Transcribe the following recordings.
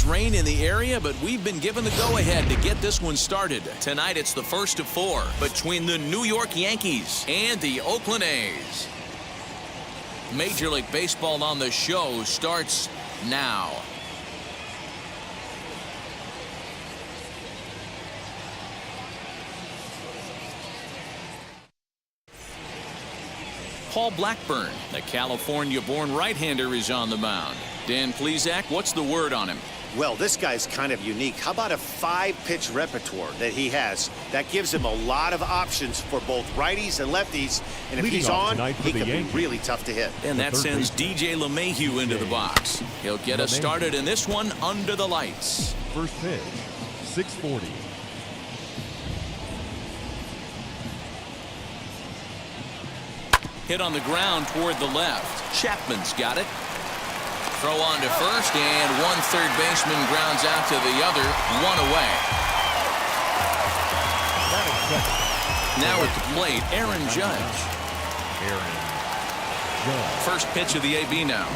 Rain in the area, but we've been given the go-ahead to get this one started. Tonight, it's the first of 4 between the New York Yankees and the Oakland A's. Major League Baseball on the show starts now. Paul Blackburn, the California-born right-hander, is on the mound. Dan Plesac, what's the word on him? Well, this guy's kind of unique. How about a 5-pitch repertoire that he has? That gives him a lot of options for both righties and lefties. And if he's on, he can be really tough to hit. And that sends DJ LeMahieu into the box. He'll get us started in this one under the lights. First pitch, 640. Hit on the ground toward the left. Chapman's got it. Throw on to first, and one third baseman grounds out to the other, 1 away. Now at the plate, Aaron Judge. First pitch of the AB now.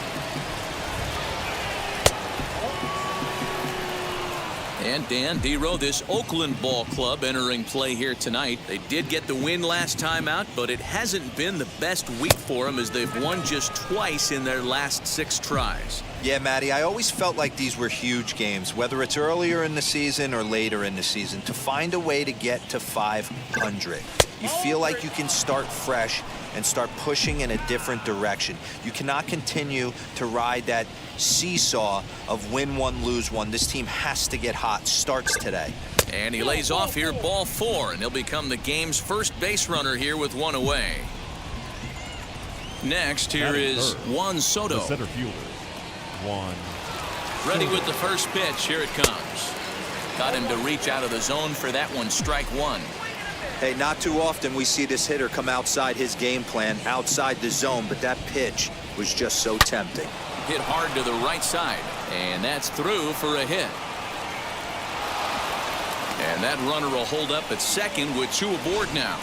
And Dan Dero, this Oakland ball club entering play here tonight. They did get the win last time out, but it hasn't been the best week for them as they've won just twice in their last 6 tries. Yeah, Matty, I always felt like these were huge games, whether it's earlier in the season or later in the season, to find a way to get to 500. You feel like you can start fresh and start pushing in a different direction. You cannot continue to ride that seesaw of win one, lose one. This team has to get hot. Starts today. And he lays off here, ball 4, and he'll become the game's first base runner here with 1 away. Next, here is Juan Soto. The center fielder, Juan. Ready with the first pitch. Here it comes. Got him to reach out of the zone for that one. Strike 1. Hey, not too often we see this hitter come outside his game plan, outside the zone, but that pitch was just so tempting. Hit hard to the right side, and that's through for a hit. And that runner will hold up at second with 2 aboard now.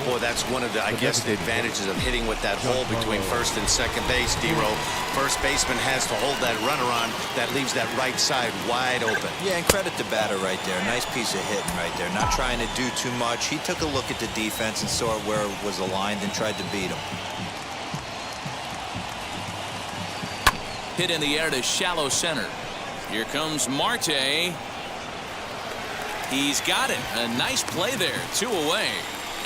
Boy, that's one of the, I guess, the advantages of hitting with that hole between first and second base, Dero. First baseman has to hold that runner on. That leaves that right side wide open. Yeah, and credit the batter right there. Nice piece of hitting right there. Not trying to do too much. He took a look at the defense and saw where it was aligned and tried to beat him. Hit in the air to shallow center. Here comes Marte. He's got it. A nice play there. 2 away.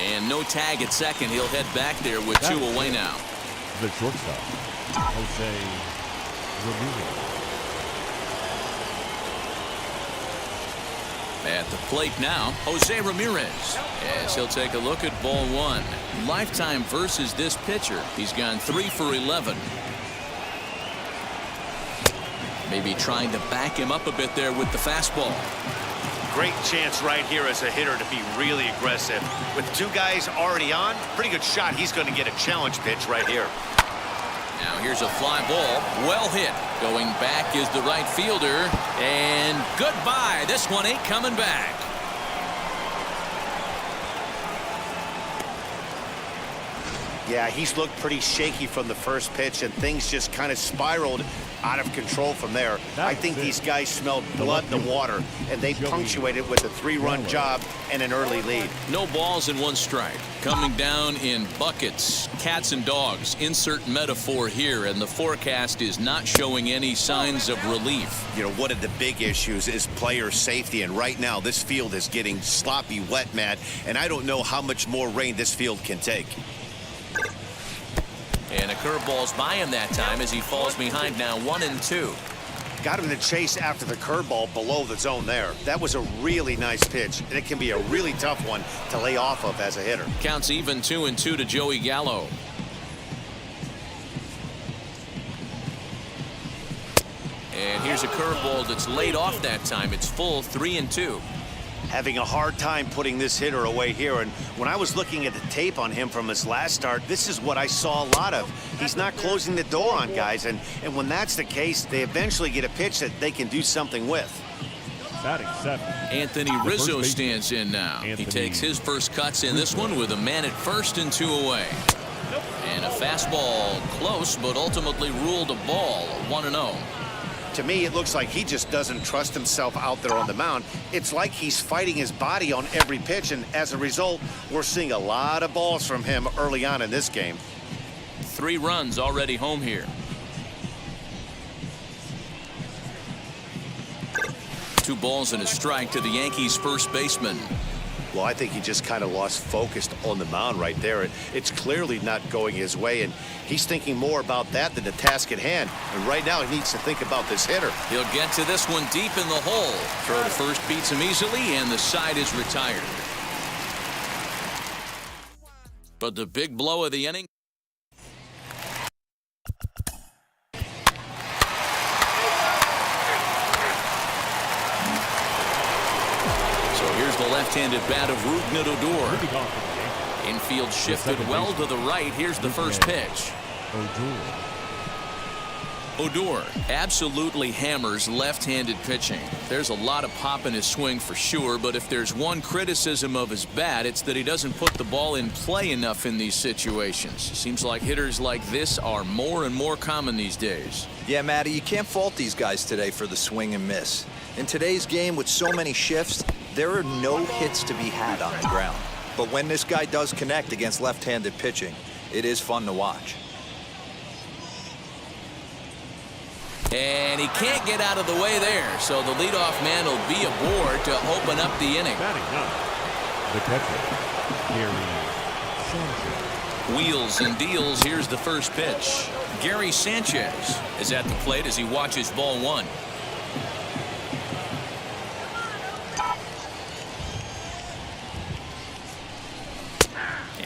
And no tag at second. He'll head back there with 2 away now. The shortstop, Jose Ramirez. At the plate now, Jose Ramirez. As he'll take a look at ball 1. Lifetime versus this pitcher. He's gone 3 for 11. Maybe trying to back him up a bit there with the fastball. Great chance right here as a hitter to be really aggressive. With 2 guys already on, pretty good shot. He's going to get a challenge pitch right here. Now here's a fly ball. Well hit. Going back is the right fielder. And goodbye. This one ain't coming back. Yeah, he's looked pretty shaky from the first pitch, and things just kind of spiraled out of control from there. I think these guys smelled blood in the water, and they punctuated with a 3-run job and an early lead. No balls and 1 strike. Coming down in buckets. Cats and dogs. Insert metaphor here, and the forecast is not showing any signs of relief. You know, one of the big issues is player safety, and right now this field is getting sloppy wet, Matt, and I don't know how much more rain this field can take. And a curveball's by him that time as he falls behind now 1-2. Got him to chase after the curveball below the zone there. That was a really nice pitch, and it can be a really tough one to lay off of as a hitter. Counts even 2-2 to Joey Gallo. And here's a curveball that's laid off that time. It's full 3-2. Having a hard time putting this hitter away here. And when I was looking at the tape on him from his last start, this is what I saw a lot of. He's not closing the door on guys. And when that's the case, they eventually get a pitch that they can do something with. Batting 7. Anthony Rizzo stands in now. He takes his first cuts in this one with a man at first and 2 away. And a fastball close, but ultimately ruled a ball, 1-0. To me, it looks like he just doesn't trust himself out there on the mound. It's like he's fighting his body on every pitch, and as a result, we're seeing a lot of balls from him early on in this game. 3 runs already home here. 2 balls and a strike to the Yankees' first baseman. Well, I think he just kind of lost focus on the mound right there. It's clearly not going his way, and he's thinking more about that than the task at hand. And right now, he needs to think about this hitter. He'll get to this one deep in the hole. Throw to first beats him easily, and the side is retired. But the big blow of the inning. Here's the left-handed bat of Rougned Odor. Infield shifted well to the right. Here's the first pitch. Odor absolutely hammers left-handed pitching. There's a lot of pop in his swing for sure, but if there's one criticism of his bat, it's that he doesn't put the ball in play enough in these situations. Seems like hitters like this are more and more common these days. Yeah, Matty, you can't fault these guys today for the swing and miss. In today's game with so many shifts, there are no hits to be had on the ground. But when this guy does connect against left-handed pitching, it is fun to watch. And he can't get out of the way there, so the leadoff man will be aboard to open up the inning. Batting 9. The catcher, Gary Sanchez. Wheels and deals. Here's the first pitch. Gary Sanchez is at the plate as he watches ball 1.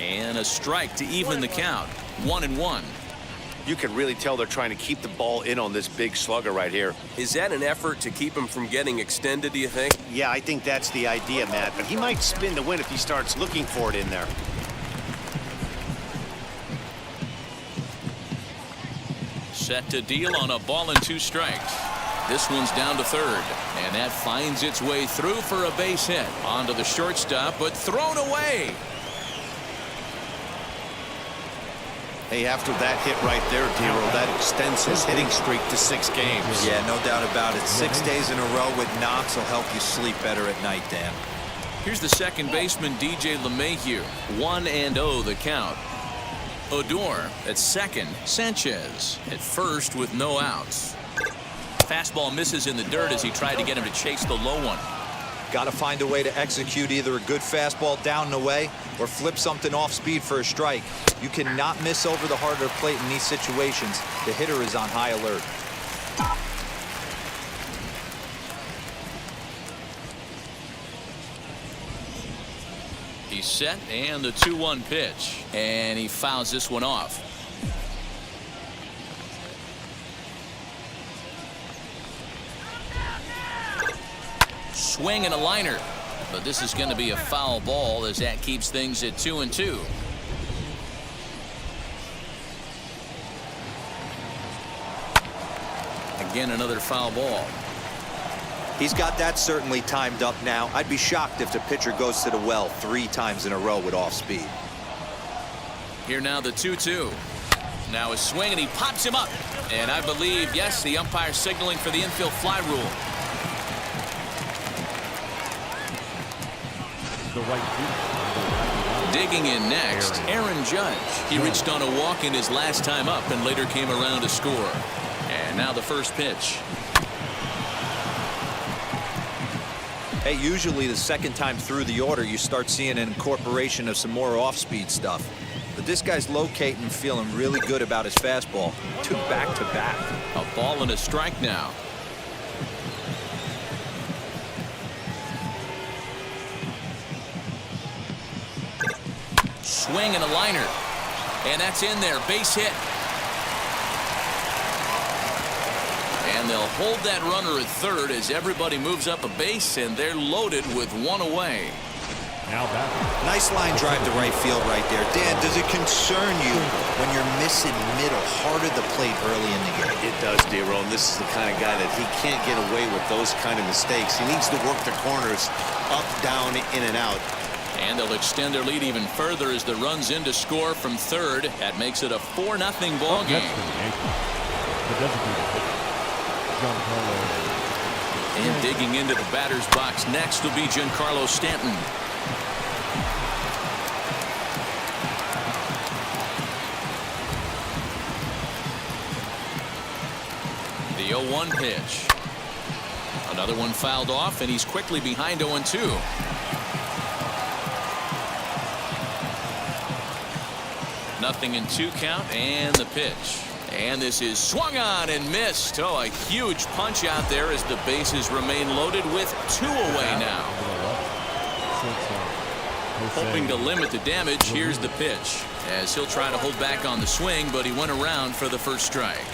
And a strike to even the count. 1-1. You can really tell they're trying to keep the ball in on this big slugger right here. Is that an effort to keep him from getting extended, do you think? Yeah, I think that's the idea, Matt. But he might spin to win if he starts looking for it in there. Set to deal on a ball and 2 strikes. This one's down to third, and that finds its way through for a base hit. Onto the shortstop, but thrown away. Hey, after that hit right there, Dero, that extends his hitting streak to 6 games. Yeah, no doubt about it. 6 days in a row with knocks will help you sleep better at night, Dan. Here's the second baseman, DJ LeMahieu. 1-0 the count. Odor at second. Sanchez at first with no outs. Fastball misses in the dirt as he tried to get him to chase the low one. Got to find a way to execute either a good fastball down and away or flip something off speed for a strike. You cannot miss over the harder plate in these situations. The hitter is on high alert. He's set, and the 2-1 pitch. And he fouls this one off. Swing and a liner. But this is going to be a foul ball as that keeps things at 2-2. Again, another foul ball. He's got that certainly timed up now. I'd be shocked if the pitcher goes to the well 3 times in a row with off speed. Here now the 2-2. Now a swing and he pops him up. And I believe, yes, the umpire signaling for the infield fly rule. The right fielder. Digging in next, Aaron Judge. He reached on a walk in his last time up and later came around to score. And now the first pitch. Hey, usually the second time through the order, you start seeing an incorporation of some more off-speed stuff. But this guy's locating and feeling really good about his fastball. 2 back-to-back. A ball and a strike now. Swing and a liner. And that's in there. Base hit. And they'll hold that runner at third as everybody moves up a base, and they're loaded with one away. Now back. Nice line drive to right field right there. Dan, does it concern you when you're missing middle hard at the plate early in the game? It does, D-Roll. This is the kind of guy that he can't get away with those kind of mistakes. He needs to work the corners up, down, in and out. And they'll extend their lead even further as the run's in to score from third. That makes it a 4-0 ball game. The designated pitcher, Giancarlo. And digging into the batter's box next will be Giancarlo Stanton. The 0-1 pitch. Another one fouled off, and he's quickly behind 0-2. Nothing in 2 count, and the pitch. And this is swung on and missed. Oh, a huge punch out there as the bases remain loaded with 2 away now. Hoping to limit the damage, here's the pitch. As he'll try to hold back on the swing, but he went around for the first strike.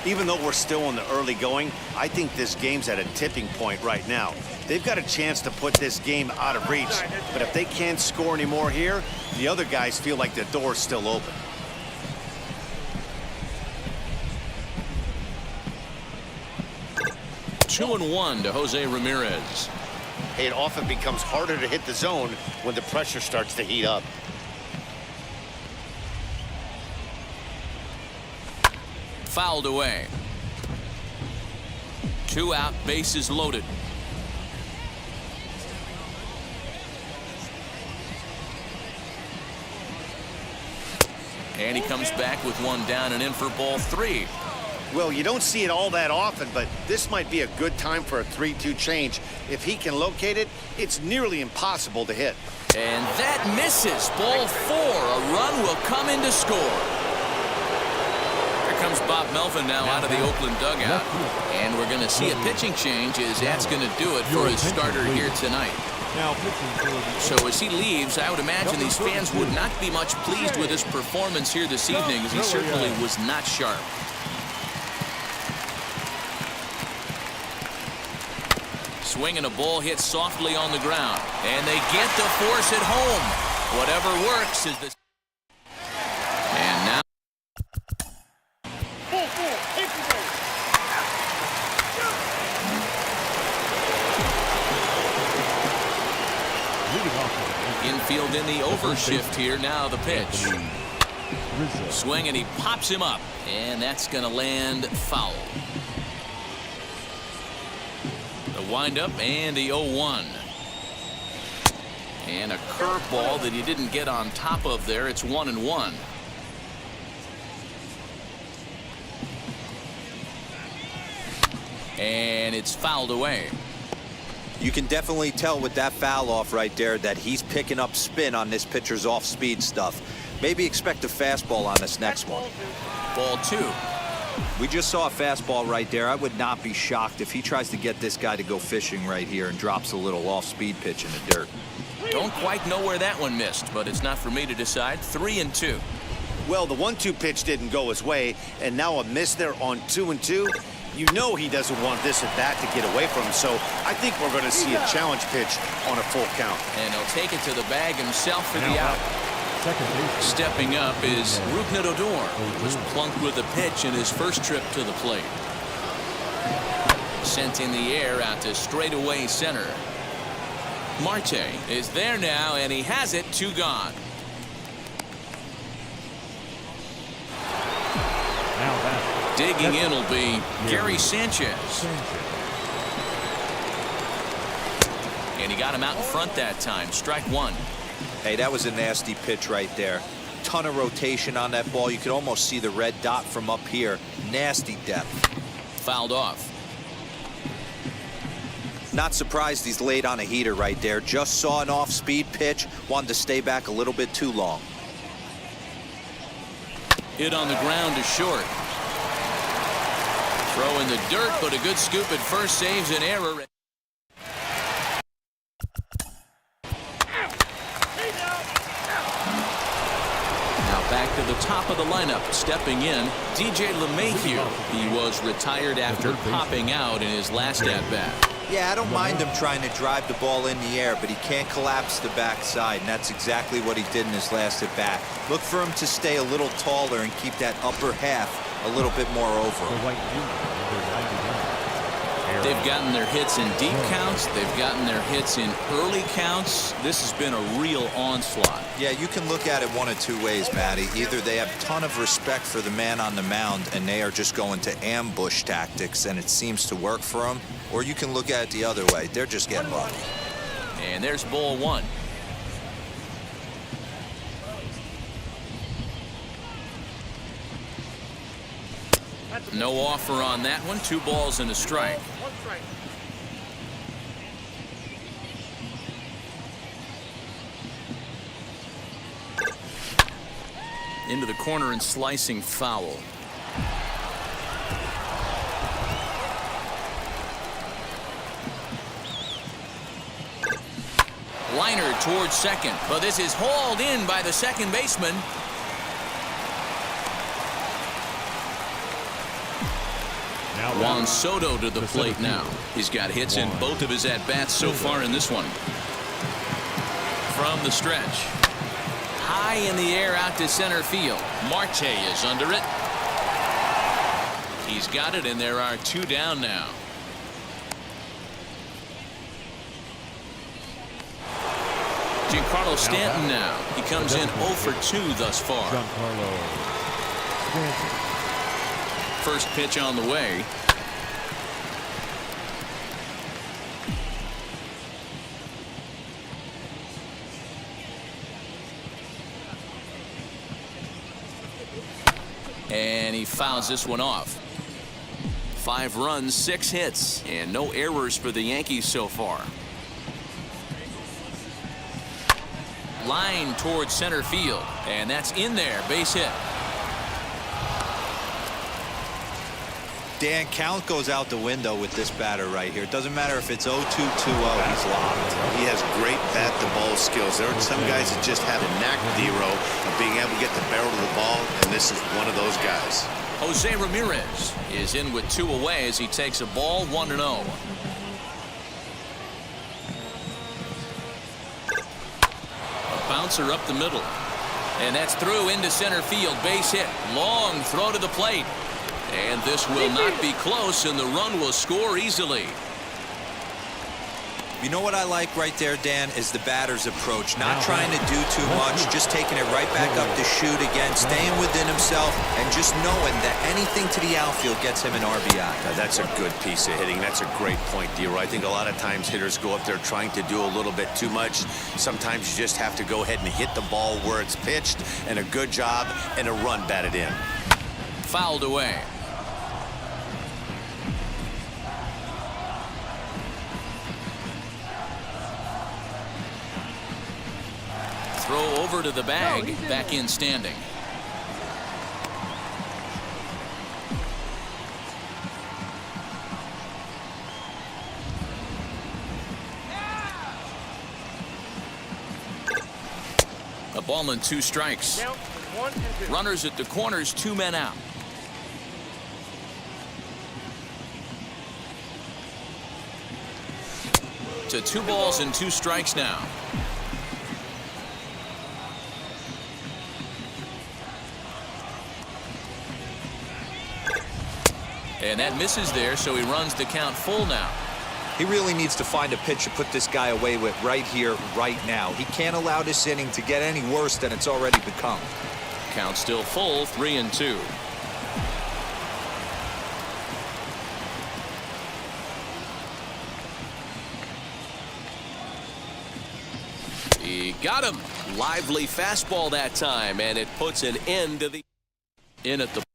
Even though we're still in the early going, I think this game's at a tipping point right now. They've got a chance to put this game out of reach, but if they can't score any more here, the other guys feel like the door's still open. Two and 1 to Jose Ramirez. Hey, it often becomes harder to hit the zone when the pressure starts to heat up. Fouled away. 2 out, bases loaded. And he comes back with 1 down and in for ball 3. Well, you don't see it all that often, but this might be a good time for a 3-2 change. If he can locate it, it's nearly impossible to hit. And that misses. Ball 4. A run will come in to score. Here comes Bob Melvin now out of the Oakland dugout. And we're going to see a pitching change as that's going to do it for his starter here tonight. So as he leaves, I would imagine these fans would not be much pleased with his performance here this evening, as he certainly was not sharp. Swing and a ball hit softly on the ground. And they get the force at home. Whatever works is the... And now... Infield in the overshift here. Now the pitch. Swing and he pops him up. And that's going to land foul. The windup and the 0-1. And a curveball that he didn't get on top of there. It's 1-1. And it's fouled away. You can definitely tell with that foul off right there that he's picking up spin on this pitcher's off-speed stuff. Maybe expect a fastball on this next one. Ball 2. We just saw a fastball right there. I would not be shocked if he tries to get this guy to go fishing right here and drops a little off-speed pitch in the dirt. Don't quite know where that one missed, but it's not for me to decide. 3-2. Well, the 1-2 pitch didn't go his way, and now a miss there on 2-2. You know he doesn't want this at bat to get away from him, so I think we're going to see a challenge pitch on a full count. And he'll take it to the bag himself for the out. Stepping up is Rougned Odor, who was plunked with a pitch in his first trip to the plate. Sent in the air out to straightaway center. Marte is there now, and he has it. 2 gone. Digging in will be Gary Sanchez. And he got him out in front that time. Strike 1. Hey, that was a nasty pitch right there. Ton of rotation on that ball. You could almost see the red dot from up here. Nasty depth. Fouled off. Not surprised he's laid on a heater right there. Just saw an off-speed pitch. Wanted to stay back a little bit too long. Hit on the ground to short. Throw in the dirt, but a good scoop at first saves an error. Now Back to the top of the lineup, stepping in, DJ LeMahieu. He was retired after popping out in his last at-bat. Yeah, I don't mind him trying to drive the ball in the air, but he can't collapse the backside, and that's exactly what he did in his last at-bat. Look for him to stay a little taller and keep that upper half a little bit more over. They've gotten their hits in deep counts. They've gotten their hits in early counts. This has been a real onslaught. Yeah, you can look at it one of two ways, Matty. Either they have a ton of respect for the man on the mound and they are just going to ambush tactics and it seems to work for them, or you can look at it the other way. They're just getting lucky. And there's ball one. No offer on that one. 2 balls and a strike. Into the corner and slicing foul. Liner towards second, but this is hauled in by the second baseman. Juan Soto to the plate now. He's got hits in both of his at-bats so far in this one. From the stretch. High in the air out to center field. Marte is under it. He's got it, and there are 2 down now. Giancarlo Stanton now. He comes in 0 for 2 thus far. First pitch on the way. And he fouls this one off. 5 runs, 6 hits, and no errors for the Yankees so far. Line towards center field, and that's in there. Base hit. Dan, count goes out the window with this batter right here. It doesn't matter if it's 0-2, 2-0, he's locked. He has great bat-to-ball skills. There are some guys that just have a knack, Dero, of being able to get the barrel of the ball, and this is one of those guys. Jose Ramirez is in with 2 away as he takes a ball, 1-0. A bouncer up the middle, and that's through into center field. Base hit. Long throw to the plate. And this will not be close, and the run will score easily. You know what I like right there, Dan, is the batter's approach. Not trying to do too much, just taking it right back up to shoot again, staying within himself, and just knowing that anything to the outfield gets him an RBI. Now, that's a good piece of hitting. That's a great point, Dero. I think a lot of times hitters go up there trying to do a little bit too much. Sometimes you just have to go ahead and hit the ball where it's pitched, and a good job, and a run batted in. Fouled away. Throw over to the bag, back in standing. A ball and 2 strikes. Runners at the corners, 2 men out. To 2 balls and 2 strikes now. And that misses there, so he runs the count full now. He really needs to find a pitch to put this guy away with right here, right now. He can't allow this inning to get any worse than it's already become. Count still full, 3-2. He got him. Lively fastball that time, and it puts an end to the in at the ball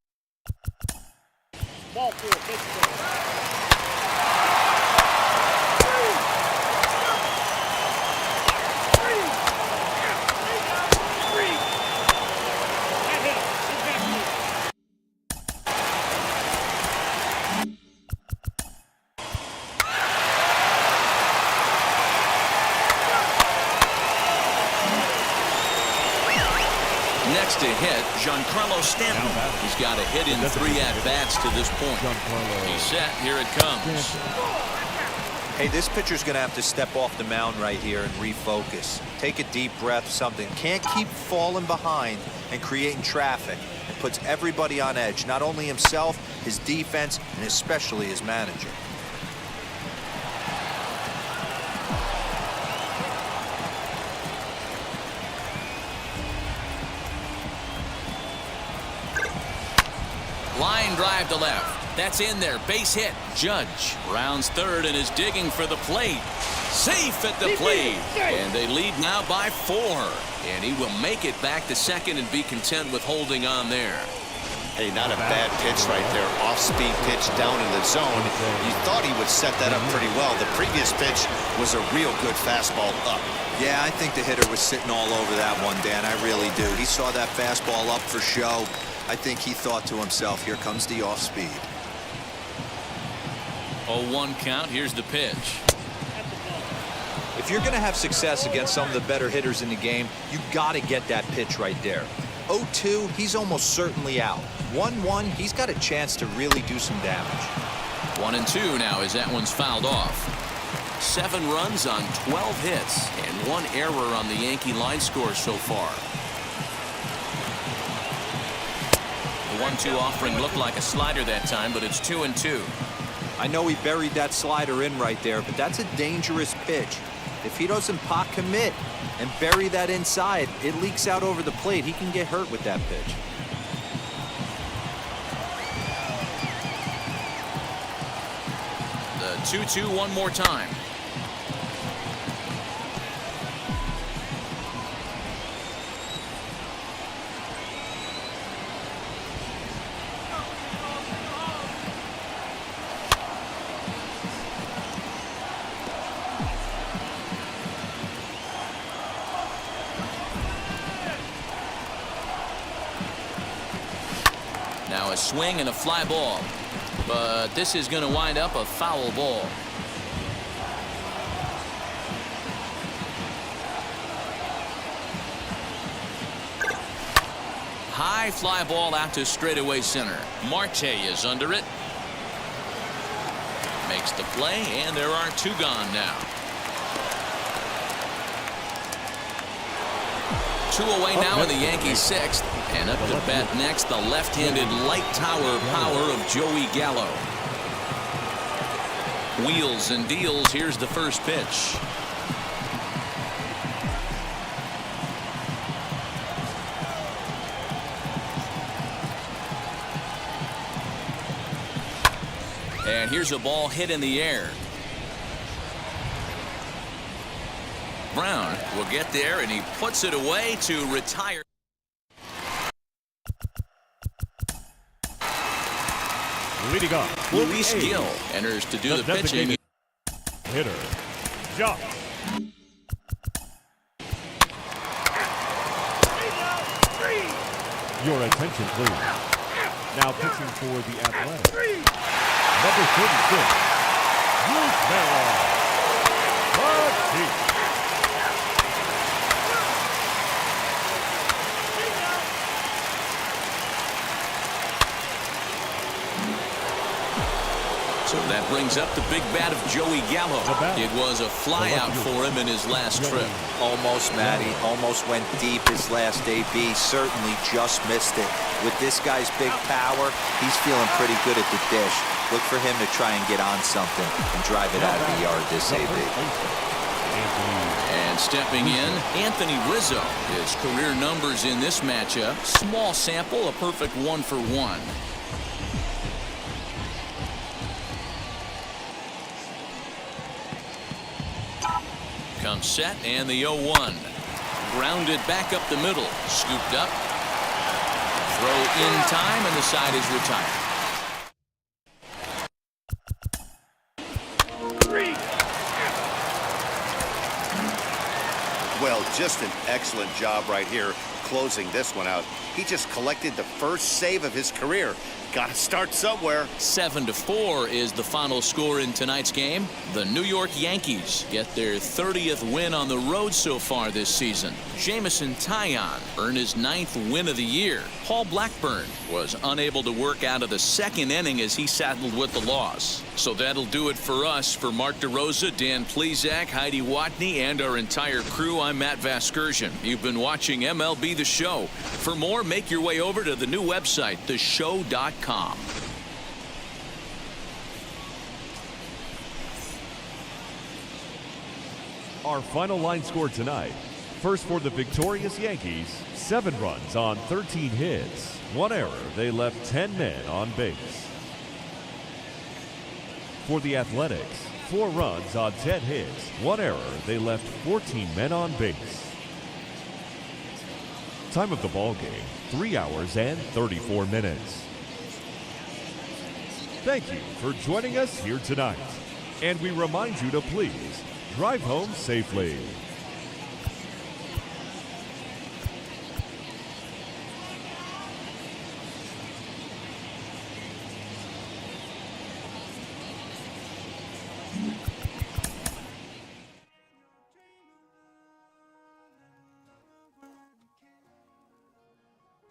Next to hit, Giancarlo Stanton. He's got a hit in 3 at-bats to this point. He's set. Here it comes. Hey, this pitcher's going to have to step off the mound right here and refocus. Take a deep breath, something. Can't keep falling behind and creating traffic. It puts everybody on edge, not only himself, his defense, and especially his manager. Line drive to left. That's in there. Base hit. Judge rounds third and is digging for the plate. Safe at the plate. And they lead now by 4. And he will make it back to second and be content with holding on there. Hey, not a bad pitch right there. Off-speed pitch down in the zone. You thought he would set that up pretty well. The previous pitch was a real good fastball up. Yeah, I think the hitter was sitting all over that one, Dan. I really do. He saw that fastball up for show. I think he thought to himself, here comes the off-speed. 0-1 count. Here's the pitch. If you're going to have success against some of the better hitters in the game, you got to get that pitch right there. 0-2, he's almost certainly out. 1-1, he's got a chance to really do some damage. 1-2 now as that one's fouled off. 7 runs on 12 hits and 1 error on the Yankee line score so far. The 1-2 offering looked like a slider that time, but it's 2-2. I know he buried that slider in right there, but that's a dangerous pitch. If he doesn't pot commit and bury that inside, it leaks out over the plate. He can get hurt with that pitch. The 2-2 one more time. Now a swing and a fly ball. But this is going to wind up a foul ball. High fly ball out to straightaway center. Marte is under it. Makes the play, and there are 2 gone now. 2 away now in the Yankees' 6th. And up to bat next, the left-handed light tower power of Joey Gallo. Wheels and deals. Here's the first pitch. And here's a ball hit in the air. Brown will get there, and he puts it away to retire. Leading off, Luis Gil enters to do the pitching. Hitter, Josh. Your attention, please. Now pitching for the Athletics. Number 36, Luis Miller. So that brings up the big bat of Joey Gallo. It was a flyout for him in his last trip. Almost, Matty. Almost went deep his last AB. Certainly just missed it. With this guy's big power, he's feeling pretty good at the dish. Look for him to try and get on something and drive it out of the yard this AB. And stepping in, Anthony Rizzo. His career numbers in this matchup. Small sample, a perfect 1-for-1. Comes set, and the 0-1. Grounded back up the middle. Scooped up. Throw in time, and the side is retired. Well, just an excellent job right here. closing this one out. He just collected the first save of his career. Got to start somewhere. 7-4 is the final score in tonight's game. The New York Yankees get their 30th win on the road so far this season. Jameson Taillon earned his 9th win of the year. Paul Blackburn was unable to work out of the second inning as he saddled with the loss. So that'll do it for us. For Mark DeRosa, Dan Plesac, Heidi Watney, and our entire crew, I'm Matt Vasgersian. You've been watching MLB The Show. For more, make your way over to the new website, theshow.com. Our final line score tonight. First for the victorious Yankees, 7 runs on 13 hits. 1 error, they left 10 men on base. For the Athletics, 4 runs on 10 hits. 1 error, they left 14 men on base. Time of the ball game, 3 hours and 34 minutes. Thank you for joining us here tonight. And we remind you to please drive home safely.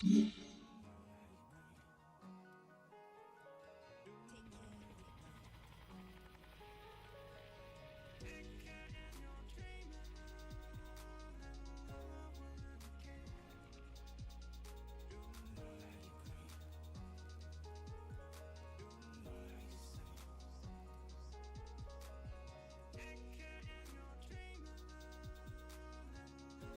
Yeah.